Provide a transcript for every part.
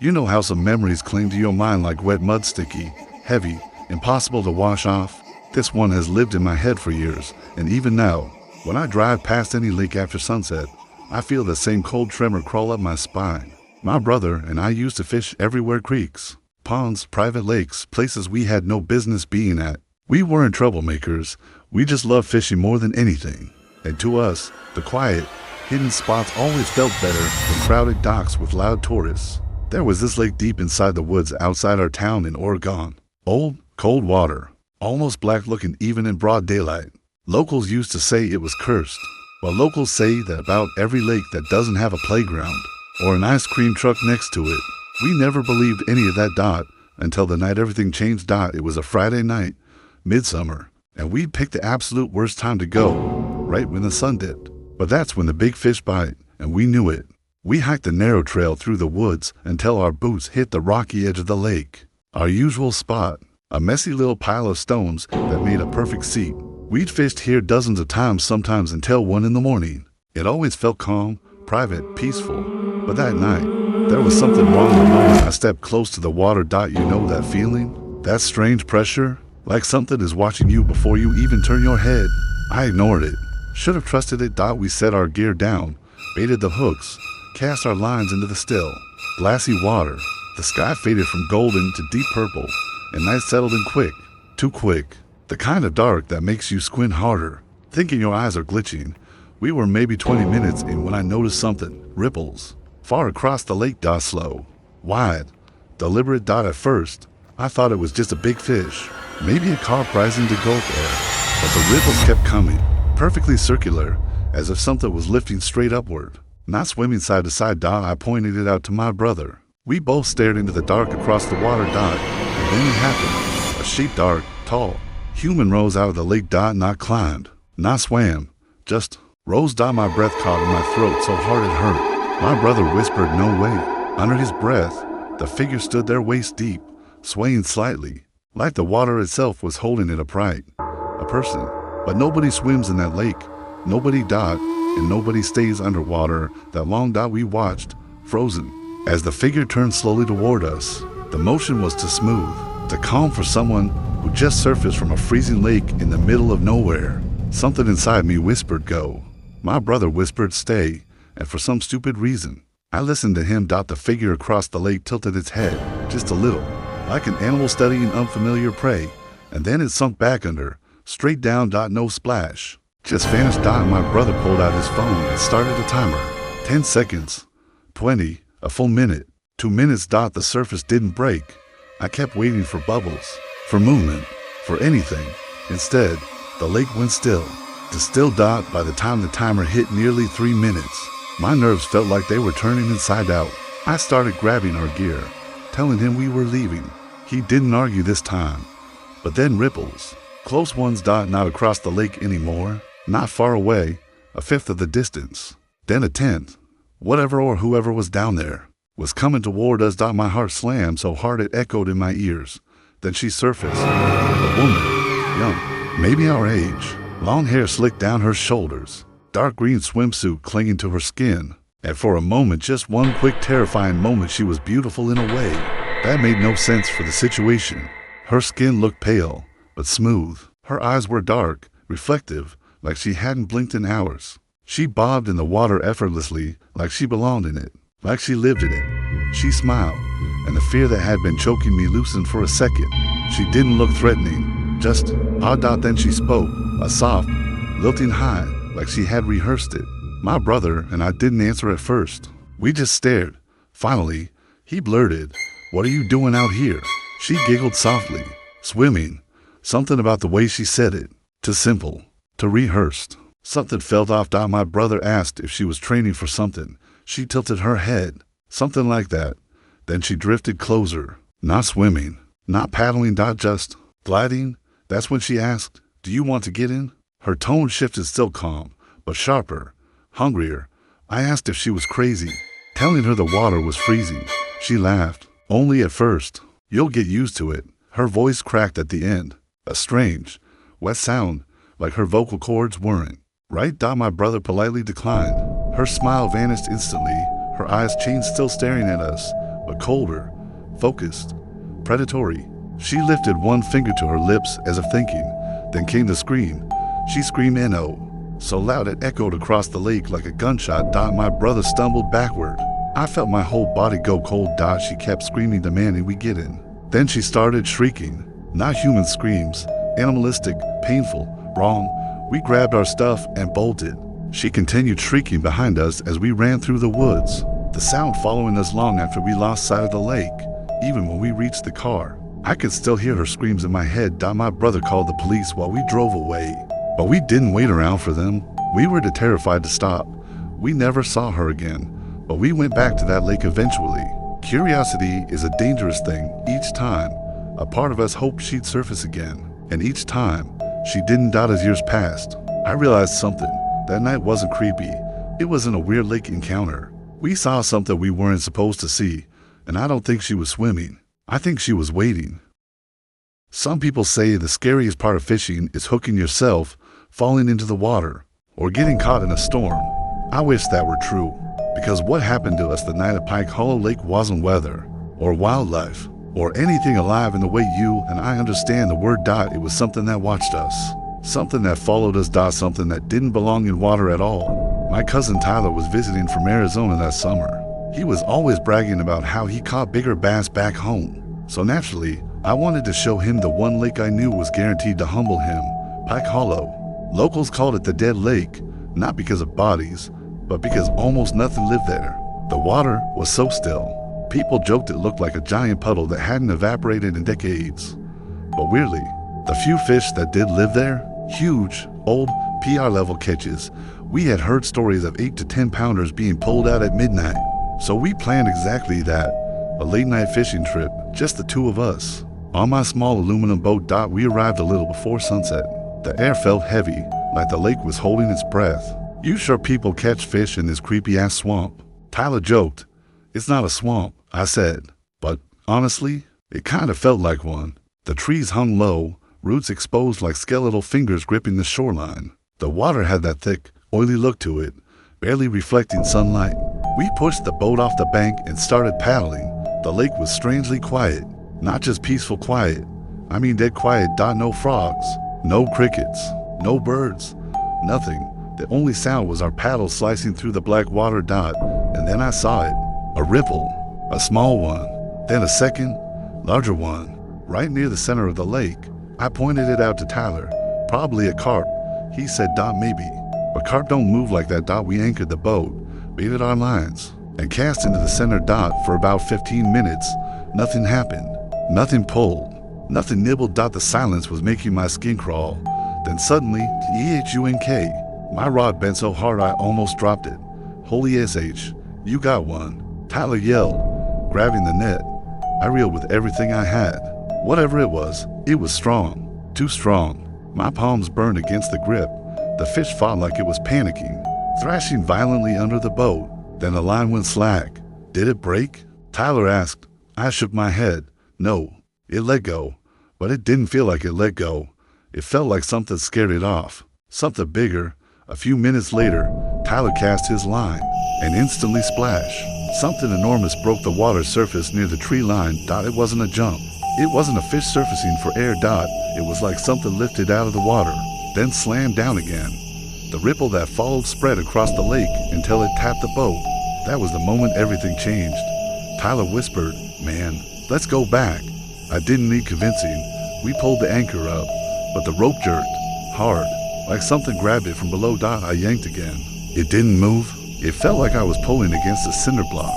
You know how some memories cling to your mind like wet mud, sticky, heavy, impossible to wash off? This one has lived in my head for years, and even now, when I drive past any lake after sunset, I feel the same cold tremor crawl up my spine. My brother and I used to fish everywhere: creeks, ponds, private lakes, places we had no business being at. We weren't troublemakers, we just loved fishing more than anything. And to us, the quiet, hidden spots always felt better than crowded docks with loud tourists. There was this lake deep inside the woods outside our town in Oregon. Old, cold water, almost black looking even in broad daylight. Locals used to say it was cursed. Well, locals say that about every lake that doesn't have a playground or an ice cream truck next to it. We never believed any of that until the night everything changed. It was a Friday night, midsummer, and we picked the absolute worst time to go, right when the sun dipped. But that's when the big fish bite, and we knew it. We hiked the narrow trail through the woods until our boots hit the rocky edge of the lake. Our usual spot, a messy little pile of stones that made a perfect seat. We'd fished here dozens of times, sometimes until 1 in the morning. It always felt calm, private, peaceful. But that night, there was something wrong the moment I stepped close to the water. You know that feeling? That strange pressure? Like something is watching you before you even turn your head. I ignored it. Should have trusted it. We set our gear down, baited the hooks, cast our lines into the still, glassy water. The sky faded from golden to deep purple, and night settled in quick, too quick. The kind of dark that makes you squint harder, thinking your eyes are glitching. We were maybe 20 minutes in when I noticed something. Ripples. Far across the lake. Slow. Wide. Deliberate. At first, I thought it was just a big fish. Maybe a carp rising to gulp air. But the ripples kept coming. Perfectly circular, as if something was lifting straight upward. Not swimming side to side. I pointed it out to my brother. We both stared into the dark across the water. And then it happened. A shape, dark, tall, human, rose out of the lake. Not climbed, not swam, just rose. My breath caught in my throat so hard it hurt. My brother whispered, "No way." Under his breath, the figure stood there waist deep, swaying slightly, like the water itself was holding it upright. A person. But nobody swims in that lake. Nobody. And nobody stays underwater that long. We watched, frozen, as the figure turned slowly toward us. The motion was too smooth, too calm for someone who just surfaced from a freezing lake in the middle of nowhere. Something inside me whispered, "Go." My brother whispered, "Stay." And for some stupid reason, I listened to him. The figure across the lake tilted its head, just a little, like an animal studying unfamiliar prey, and then it sunk back under, straight down. No splash. Just vanished. My brother pulled out his phone and started a timer. 10 seconds. 20. A full minute. 2 minutes. The surface didn't break. I kept waiting for bubbles, for movement, for anything. Instead, the lake went still. Still. By the time the timer hit nearly 3 minutes, my nerves felt like they were turning inside out. I started grabbing our gear, telling him we were leaving. He didn't argue this time. But then ripples. Close ones. Not across the lake anymore. Not far away. A fifth of the distance. Then a tenth. Whatever or whoever was down there was coming toward us. My heart slammed so hard it echoed in my ears. Then she surfaced. A woman. Young. Maybe our age. Long hair slicked down her shoulders. Dark green swimsuit clinging to her skin. And for a moment, just one quick terrifying moment, she was beautiful in a way that made no sense for the situation. Her skin looked pale, but smooth. Her eyes were dark, reflective, like she hadn't blinked in hours. She bobbed in the water effortlessly, like she belonged in it, like she lived in it. She smiled, and the fear that had been choking me loosened for a second. She didn't look threatening, just odd. Then she spoke, a soft, lilting hi, like she had rehearsed it. My brother and I didn't answer at first. We just stared. Finally, he blurted, "What are you doing out here?" She giggled softly. Swimming. Something about the way she said it. Too simple. Too rehearsed. Something felt off. My brother asked if she was training for something. She tilted her head. Something like that. Then she drifted closer. Not swimming. Not paddling. Just gliding. That's when she asked, "Do you want to get in?" Her tone shifted, still calm, but sharper, hungrier. I asked if she was crazy, telling her the water was freezing. She laughed. "Only at first. You'll get used to it." Her voice cracked at the end. A strange, wet sound, like her vocal cords weren't right. My brother politely declined. Her smile vanished instantly. Her eyes changed, still staring at us, but but colder, focused, predatory. She lifted one finger to her lips as if thinking. Then came the scream. She screamed N-O, so loud it echoed across the lake like a gunshot. My brother stumbled backward. I felt my whole body go cold. She kept screaming, demanding we get in. Then she started shrieking. Not human screams, animalistic, painful, wrong. We grabbed our stuff and bolted. She continued shrieking behind us as we ran through the woods, the sound following us long after we lost sight of the lake. Even when we reached the car, I could still hear her screams in my head. My brother called the police while we drove away, but we didn't wait around for them. We were too terrified to stop. We never saw her again, but we went back to that lake eventually. Curiosity is a dangerous thing. Each time, a part of us hoped she'd surface again, and each time, she didn't. As years passed, I realized something. That night wasn't creepy. It wasn't a weird lake encounter. We saw something we weren't supposed to see, and I don't think she was swimming. I think she was waiting. Some people say the scariest part of fishing is hooking yourself, falling into the water, or getting caught in a storm. I wish that were true, because what happened to us the night at Pike Hollow Lake wasn't weather, or wildlife, or anything alive in the way you and I understand the word. It was something that watched us, something that followed us. Something that didn't belong in water at all. My cousin Tyler was visiting from Arizona that summer. He was always bragging about how he caught bigger bass back home. So naturally, I wanted to show him the one lake I knew was guaranteed to humble him, Pike Hollow. Locals called it the Dead Lake, not because of bodies, but because almost nothing lived there. The water was so still. People joked it looked like a giant puddle that hadn't evaporated in decades. But weirdly, the few fish that did live there, huge, old, PR-level catches. We had heard stories of 8 to 10 pounders being pulled out at midnight. So we planned exactly that, a late-night fishing trip, just the two of us. On my small aluminum boat. We arrived a little before sunset. The air felt heavy, like the lake was holding its breath. You sure people catch fish in this creepy-ass swamp? Tyler joked. It's not a swamp, I said, but honestly, it kind of felt like one. The trees hung low, roots exposed like skeletal fingers gripping the shoreline. The water had that thick, oily look to it, barely reflecting sunlight. We pushed the boat off the bank and started paddling. The lake was strangely quiet, not just peaceful quiet. I mean dead quiet. No frogs, no crickets, no birds, nothing. The only sound was our paddle slicing through the black water. And then I saw it, a ripple, a small one, then a second, larger one, right near the center of the lake. I pointed it out to Tyler. Probably a carp. He said, maybe. But carp don't move like that. We anchored the boat, baited our lines, and cast into the center. For about 15 minutes, nothing happened. Nothing pulled. Nothing nibbled. The silence was making my skin crawl. Then suddenly, EHUNK. My rod bent so hard I almost dropped it. Holy SH, you got one. Tyler yelled, grabbing the net. I reeled with everything I had. Whatever it was strong. Too strong. My palms burned against the grip. The fish fought like it was panicking, thrashing violently under the boat. Then the line went slack. Did it break? Tyler asked. I shook my head. No, it let go. But it didn't feel like it let go. It felt like something scared it off. Something bigger. A few minutes later, Tyler cast his line and instantly splash. Something enormous broke the water surface near the tree line. It wasn't a jump. It wasn't a fish surfacing for air. It was like something lifted out of the water, then slammed down again. The ripple that followed spread across the lake until it tapped the boat. That was the moment everything changed. Tyler whispered, "Man, let's go back." I didn't need convincing. We pulled the anchor up, but the rope jerked, hard, like something grabbed it from below. I yanked again. It didn't move. It felt like I was pulling against a cinder block.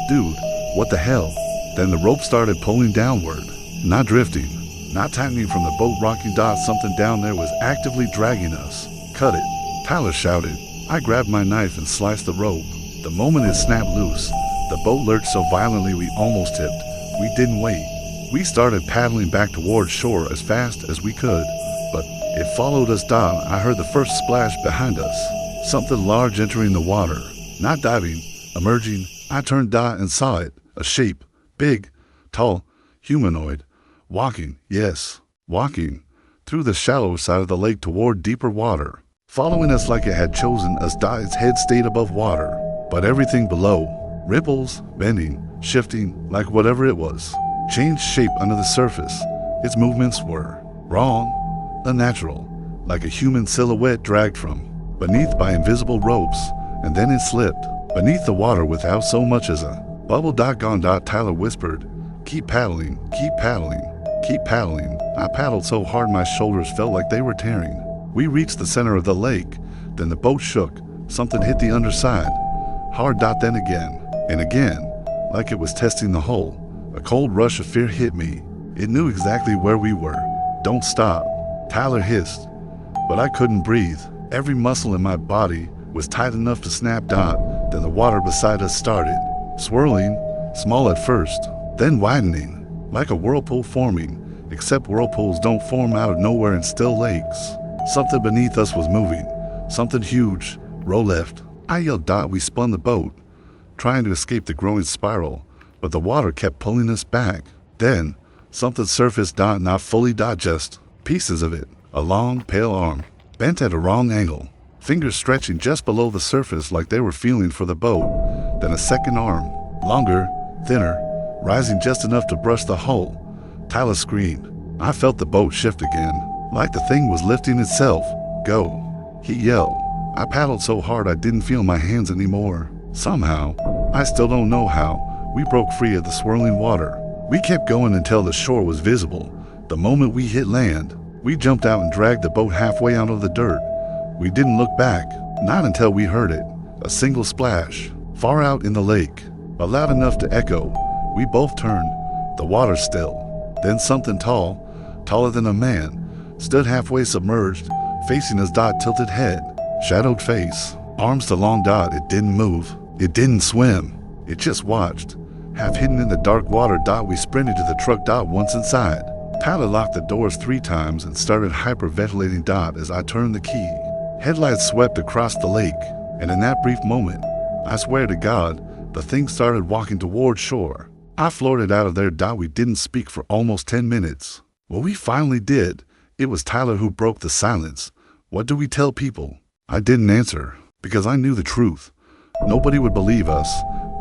Dude, what the hell? Then the rope started pulling downward, not drifting, not tightening from the boat rocking. Something down there was actively dragging us. Cut it, Tyler shouted. I grabbed my knife and sliced the rope. The moment it snapped loose, the boat lurched so violently we almost tipped. We didn't wait. We started paddling back towards shore as fast as we could, but it followed us. I heard the first splash behind us, something large entering the water, not diving, emerging. I turned and saw it, a shape, big, tall, humanoid, walking, yes, walking, through the shallow side of the lake toward deeper water, following us like it had chosen us. Its head stayed above water, but everything below, ripples, bending, shifting like whatever it was, changed shape under the surface. Its movements were wrong, unnatural, like a human silhouette dragged from beneath by invisible ropes, and then it slipped beneath the water without so much as a bubble. Gone. Tyler whispered, keep paddling, keep paddling, keep paddling. I paddled so hard my shoulders felt like they were tearing. We reached the center of the lake, then the boat shook. Something hit the underside, hard. Then again, and again, like it was testing the hull. A cold rush of fear hit me. It knew exactly where we were. Don't stop, Tyler hissed, but I couldn't breathe. Every muscle in my body was tight enough to snap. Then the water beside us started swirling, small at first, then widening, like a whirlpool forming, except whirlpools don't form out of nowhere in still lakes. Something beneath us was moving, something huge. Row left, I yelled. We spun the boat, trying to escape the growing spiral, but the water kept pulling us back. Then something surfaced. Not fully, just pieces of it. A long, pale arm, bent at a wrong angle, fingers stretching just below the surface like they were feeling for the boat. Then a second arm, longer, thinner, rising just enough to brush the hull. Tyler screamed. I felt the boat shift again, like the thing was lifting itself. Go, he yelled. I paddled so hard I didn't feel my hands anymore. Somehow, I still don't know how, we broke free of the swirling water. We kept going until the shore was visible. The moment we hit land, we jumped out and dragged the boat halfway out of the dirt. We didn't look back, not until we heard it, a single splash, far out in the lake, but loud enough to echo. We both turned, the water still. Then something tall, taller than a man, stood halfway submerged, facing us. Tilted head, shadowed face, arms to long. It didn't move, it didn't swim, it just watched, half hidden in the dark water. We sprinted to the truck. Once inside, Tyler locked the doors 3 times and started hyperventilating. As I turned the key, headlights swept across the lake, and in that brief moment, I swear to God, the thing started walking toward shore. I floated out of there. We didn't speak for almost 10 minutes. Well, we finally did. It was Tyler who broke the silence. What do we tell people? I didn't answer, because I knew the truth. Nobody would believe us.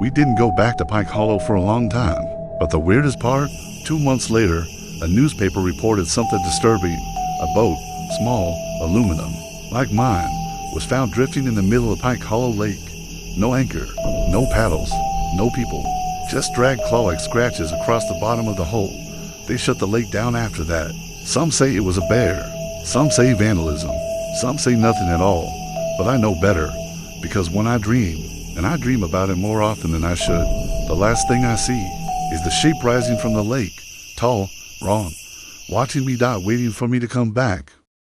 We didn't go back to Pike Hollow for a long time. But the weirdest part, 2 months later, a newspaper reported something disturbing. A boat, small, aluminum, like mine, was found drifting in the middle of Pike Hollow Lake. No anchor, no paddles, no people, just dragged claw-like scratches across the bottom of the hull. They shut the lake down after that. Some say it was a bear, some say vandalism, some say nothing at all, but I know better, because when I dream, and I dream about it more often than I should, the last thing I see is the shape rising from the lake, tall, wrong, watching me. Waiting for me to come back.